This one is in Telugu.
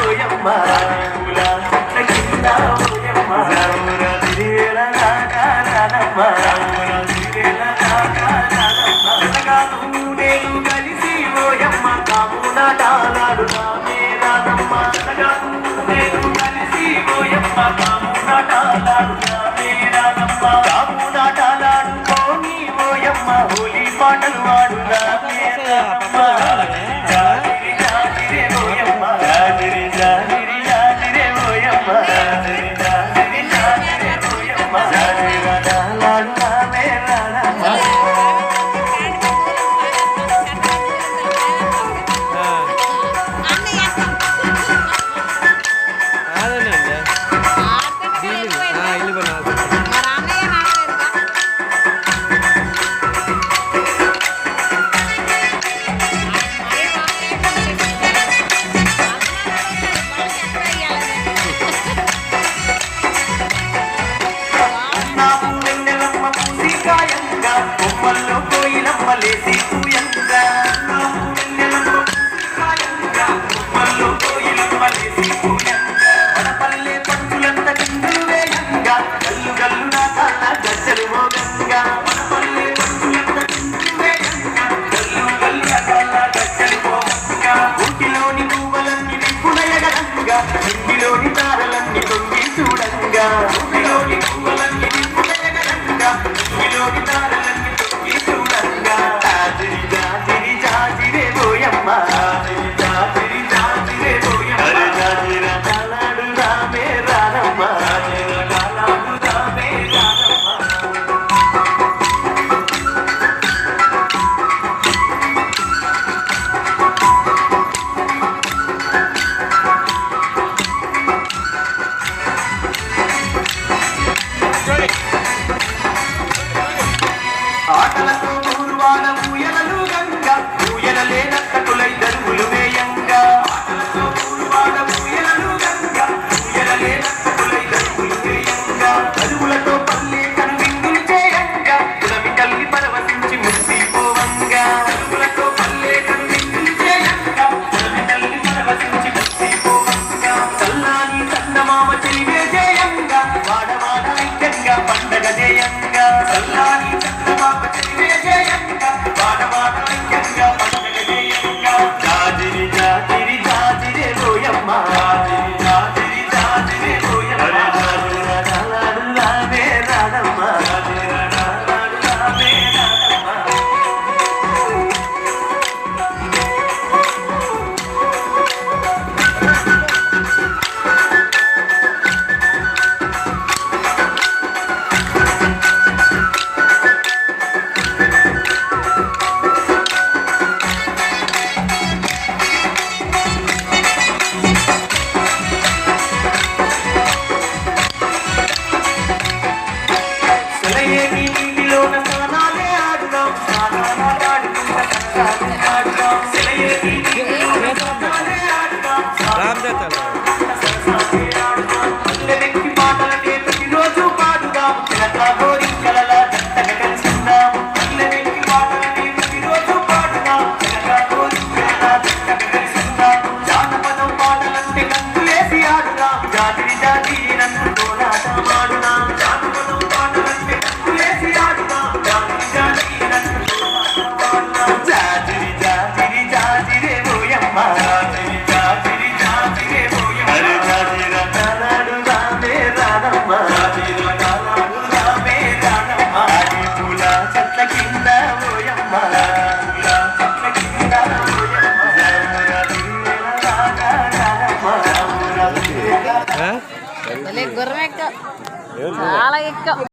ఓయమ్మ పూల చెట్ల కింద ఓయమ్మ రాముల తిరిగేల దాకా రానమ్మ రాముల తిరిగేల దాకా రానమ్మ నేను కలిసి ఓయమ్మ కామునాటాలాడుదామే రానమ్మ నేను కలిసి ఓయమ్మ కామునాటాలాడుదామే రానమ్మ కామునాటాలాడుకోని ఓయమ్మ హోలీ పాటలు వాడుదామే రానమ్మ జాజిరి జాజిరే ఓయమ్మ జాజిరి జాజిరి జాజిరే ఓయమ్మ జాజిరి జాజిరి జాజిరే ఓయమ్మ జాజిరాటాలాడుదామే రానమ్మ కొమ్మల్లో కోయిలమ్మ లేసి పూయంగా కొమ్మల్లో కోయిలమ్మ లేసి పూయంగా వనపల్లె పంచులంత కిందులు వేయంగా గల్లు గల్లు నా కళ్ళ గజ్జలు మోగంగా వనపల్లె పంచులంత కిందులు వేయంగా గల్లు గల్లు నా కళ్ళ గజ్జలు మోగంగా ఊటిలోని పువ్వులన్నీ నిప్పులయగలంగా ఇంటిలోని తారలన్నీ తొంగి చూడంగా ఊటిలోని పువ్వులన్నీ నిప్పులయగలంగా ఇంటిలోని తారలన్నీ ఆటలతో ఊరువాన ఊయలలు గంగా ఊయలలే నక్కటులై దరువులు వేయంగా ఆటలతో ఊరువాన ఊయలలు గంగా ఊయలలే నక్కటులై దరువులు వేయంగా దరువులతో పల్లె కనువిందులు చేయంగా కులమి కల్లి పరవశించి మురిసిపోవంగా దరువులతో పల్లె కనువిందులు చేయంగా కులమి కల్లి పరవశించి మురిసిపోవంగా చల్లాని చందమామ చెలివే చేయంగా వాడవాడ ఐక్యంగా పండగ చేయంగా చల్లాని జాజిరి జాజిరి జాజిరే ఓయమ్మ జాజిరి జాజిరి జాజిరే ఓయమ్మ జాజిరాటాలాడుదామే రానమ్మ జాజిరాటాలాడుదామే రానమ్మ నీటిలోన స్నానాలే ఆడుదాం స్నానాలాడుకుంటా సరసాలు ఆడుదాం సెలయేటి నీటిలోన స్నానాలే ఆడుదాం సరసాలే ఆడుదాం పల్లెకి పాటలనే ప్రతిరోజు పాడుదాం చిలకా గోరింకలలా జంటగా కలిసిందాం పల్లెకి పాటలనే ప్రతిరోజు పాడుదాం చిలకా గోరింకలలా జంటగా కలిసిందాం జానపదం పాటలంటే గంతులేసి ఆడుదాం జాతిరి జాతిరి నందు కోలాటం ఆడుదాం జానపదం పాటలంటే గంతులేసి ఆడుదాం జాతిరి జాతిరి నందు జాజిరి జాజిరి జాజిరే ఓయమ్మ జాజిరి జాజిరి జాజిరే ఓయమ్మ జాజిరాటాలాడుదామే రానమ్మ జాజిరాటాలాడుదామే రానమ్మ పూల చెట్ల కింద ఓయమ్మ పూల చెట్ల కింద ఓయమ్మ రాముల తిరిగేల దాకా రానమ్మ రాముల తిరిగేల గుర్రం ఎక్క చాలా ఎక్క